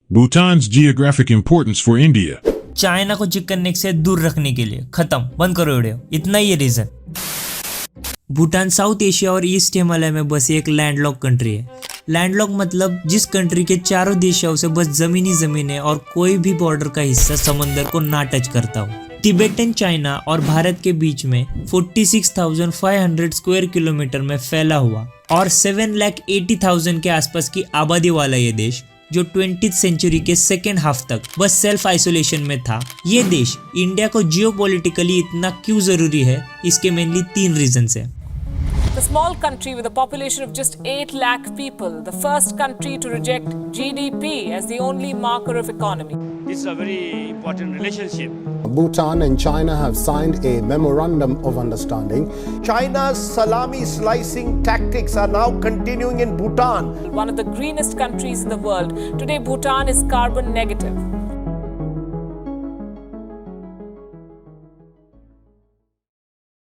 Bhutan's geographic importance for India. China को chicken neck से दूर रखने के लिए खत्म, बंद करो वीडियो, इतना ही है रीजन। भूटान साउथ एशिया और ईस्ट हिमालय में बसी एक लैंडलॉक कंट्री है। लैंडलॉक मतलब जिस कंट्री के चारों दिशाओं से बस जमीन ही जमीन है और कोई भी बॉर्डर का हिस्सा समंदर को ना टच करता हो। तिब्बतन चाइना और भारत के बीच में 46,500 स्क्वायर किलोमीटर में फैला हुआ और 7,80,000 के आसपास की आबादी वाला ये देश जो 20th सेंचुरी के सेकेंड हाफ तक बस सेल्फ आइसोलेशन में था। ये देश इंडिया को जियोपॉलिटिकली इतना क्यों जरूरी है, इसके मेनली 3 रीजंस है। The small country with a population of just 8 lakh people, the first country to reject GDP as the only marker of economy. This is a very important relationship. Bhutan and China have signed a memorandum of understanding. China's salami slicing tactics are now continuing in Bhutan. One of the greenest countries in the world. Today, Bhutan is carbon negative.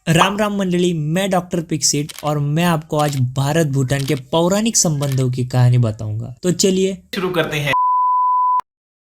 Ram Ram मंडली, मैं doctor पिक्सिट और मैं आपको आज भारत भूटान के पौराणिक संबंधों की कहानी बताऊंगा। तो चलिए शुरू करते हैं।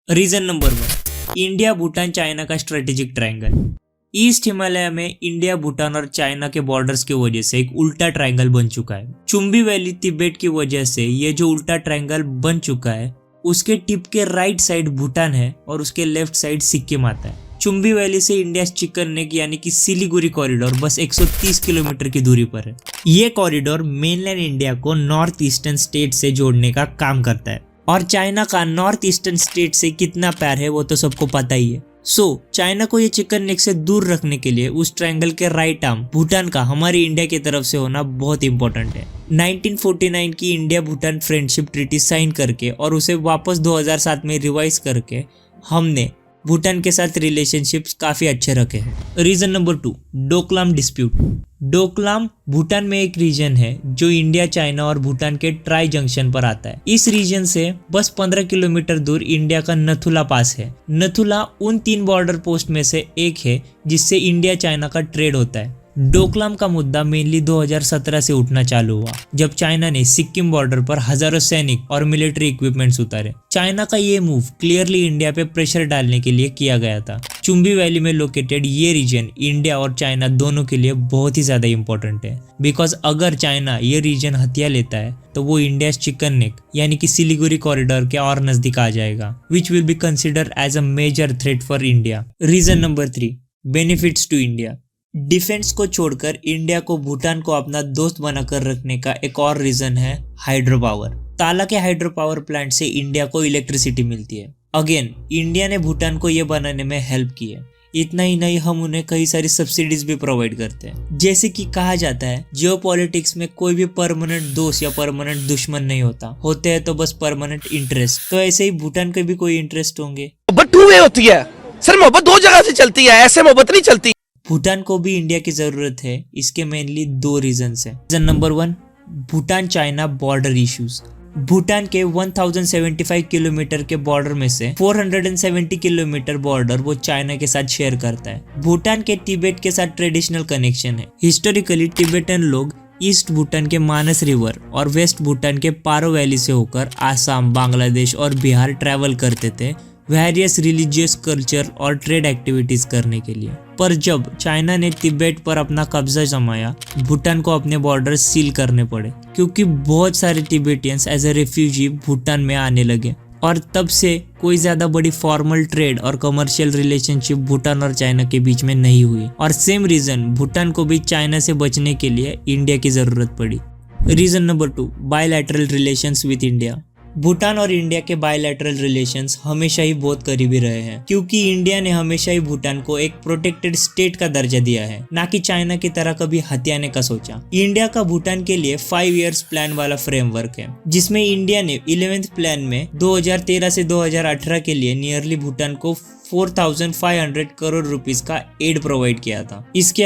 Region number 1, India Bhutan China का स्ट्रेटेजिक ट्रायंगल। ईस्ट हिमालय में इंडिया भूटान और चाइना के बॉर्डर्स की वजह से एक उल्टा ट्रायंगल बन चुका है। चुंबी वैली तिब्बत की वजह से ये जो उल्टा ट्रायंगल बन चुका है, उसके टिप के राइट साइड भूटान है और उसके लेफ्ट साइड सिक्किम आता है। चुंबी वैली से इंडिया चिकन नेक यानी कि सिलीगुड़ी कॉरिडोर बस 130 किलोमीटर की दूरी पर है। ये कॉरिडोर मेनलैंड इंडिया को नॉर्थ ईस्टर्न स्टेट से जोड़ने का काम करता है और चाइना का नॉर्थ ईस्टर्न स्टेट से कितना प्यार है वो तो सबको पता ही है। चाइना को ये चिकन नेक से दूर रखने के लिए उस ट्रायंगल के राइट आर्म भूटान का हमारी इंडिया की तरफ से होना बहुत इंपॉर्टेंट है। 1949 की India Bhutan friendship treaty sign करके और उसे वापस 2007 में रिवाइज करके हमने भूटान के साथ रिलेशनशिप्स काफी अच्छे रखे हैं। Region number 2, Doklam dispute. Doklam Bhutan में एक रीजन है जो इंडिया, चाइना और भूटान के ट्राई जंक्शन पर आता है। इस रीजन से बस 15 किलोमीटर दूर इंडिया का नथुला पास है। नथुला उन 3 बॉर्डर पोस्ट में से एक है जिससे इंडिया चाइना का ट्रेड होता है। डोकलाम का मुद्दा मेनली 2017 से उठना चालू हुआ जब चाइना ने सिक्किम बॉर्डर पर हजारों सैनिक और मिलिट्री इक्विपमेंट्स उतारे। चाइना का ये मूव क्लियरली इंडिया पे प्रेशर डालने के लिए किया गया था। चुंबी वैली में लोकेटेड ये रीजन इंडिया और चाइना दोनों के लिए बहुत ही ज्यादा इंपॉर्टेंट है, बिकॉज अगर चाइना ये रीजन हथिया लेता है तो वो इंडिया चिकन नेक यानी कि सिलीगुड़ी कॉरिडोर के और नजदीक आ जाएगा, which will be considered as a major threat for India. Region number 3, benefits to India. Defence को छोड़कर इंडिया को भूटान को अपना दोस्त बनाकर रखने का एक और रीजन है हाइड्रो पावर। ताला के हाइड्रो पावर प्लांट से इंडिया को इलेक्ट्रिसिटी मिलती है। अगेन इंडिया ने भूटान को ये बनाने में हेल्प की है। इतना ही नहीं, हम उन्हें कई सारी सब्सिडीज भी प्रोवाइड करते हैं। जैसे कि कहा जाता है जियोपॉलिटिक्स में कोई भी परमानेंट दोस्त या परमानेंट दुश्मन नहीं होता, होते हैं तो बस परमानेंट इंटरेस्ट। तो ऐसे ही भूटान के भी कोई इंटरेस्ट होंगे। मोहब्बत 2 वे होती है सर, मोहब्बत 2 जगह से चलती है, ऐसे मोहब्बत नहीं चलती। भूटान को भी इंडिया की जरूरत है। इसके मेनली 2 रीजंस हैं। Region number 1, Bhutan China border issues. Bhutan के 1075 किलोमीटर के बॉर्डर में से 470 किलोमीटर बॉर्डर वो चाइना के साथ शेयर करता है। भूटान के तिब्बत के साथ ट्रेडिशनल कनेक्शन है। हिस्टोरिकली तिब्बतन लोग ईस्ट भूटान के मानस रिवर और वेस्ट भूटान के पारो वैली से होकर आसाम, बांग्लादेश और बिहार ट्रैवल करते थे वेरियस रिलीजियस कल्चर और ट्रेड एक्टिविटीज करने के लिए। पर जब चाइना ने तिब्बत पर अपना कब्जा जमाया, भूटान को अपने बॉर्डर सील करने पड़े क्योंकि बहुत सारे Tibetans as a refugee Bhutan में आने लगे और तब से कोई ज्यादा बड़ी फॉर्मल ट्रेड और कमर्शियल रिलेशनशिप भूटान और चाइना के बीच में नहीं हुई। और सेम रीजन भूटान को भी चाइना से बचने के लिए इंडिया की जरूरत पड़ी। Region number 2, bilateral relations with India. Bhutan और इंडिया के बायलैटरल रिलेशंस हमेशा ही बहुत करीबी रहे हैं क्योंकि इंडिया ने हमेशा ही भूटान को एक प्रोटेक्टेड स्टेट का दर्जा दिया है, ना कि चाइना की तरह कभी हथियाने का सोचा। इंडिया का भूटान के लिए 5 इयर्स प्लान वाला फ्रेमवर्क है जिसमें इंडिया ने 11th प्लान में 2013 से 2018 के लिए नियरली भूटान को 4,500 करोड़ रुपीस का एड प्रोवाइड किया था। इसके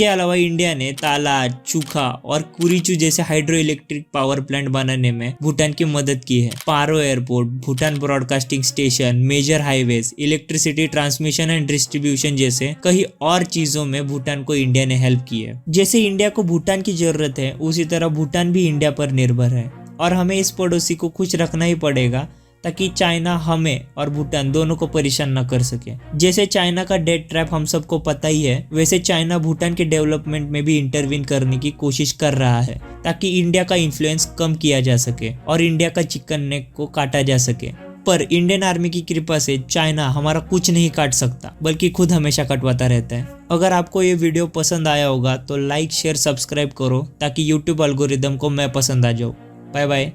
अलावा इंडिया ने ताला, चूखा और कुरीचू जैसे हाइड्रो इलेक्ट्रिक पावर प्लांट बनाने में भूटान की मदद की है। Paro airport, Bhutan broadcasting station, major highways, electricity transmission and distribution जैसे कई और चीजों में भूटान को इंडिया ने हेल्प की है। जैसे इंडिया को भूटान की जरूरत है, उसी तरह भूटान भी इंडिया पर निर्भर है और हमें इस पड़ोसी को खुश रखना ही पड़ेगा ताकि चाइना हमें और भूटान दोनों को परेशान न कर सके। जैसे चाइना का डेट ट्रैप हम सबको पता ही है, वैसे चाइना भूटान के डेवलपमेंट में भी इंटरवीन करने की कोशिश कर रहा है ताकि इंडिया का इन्फ्लुएंस कम किया जा सके और इंडिया का चिकन नेक को काटा जा सके। पर इंडियन आर्मी की कृपा से चाइना हमारा कुछ नहीं काट सकता, बल्कि खुद हमेशा कटवाता रहता है। अगर आपको ये वीडियो पसंद आया होगा तो लाइक शेयर सब्सक्राइब करो ताकि यूट्यूब एल्गोरिदम को मैं पसंद आ जाऊँ। Bye bye.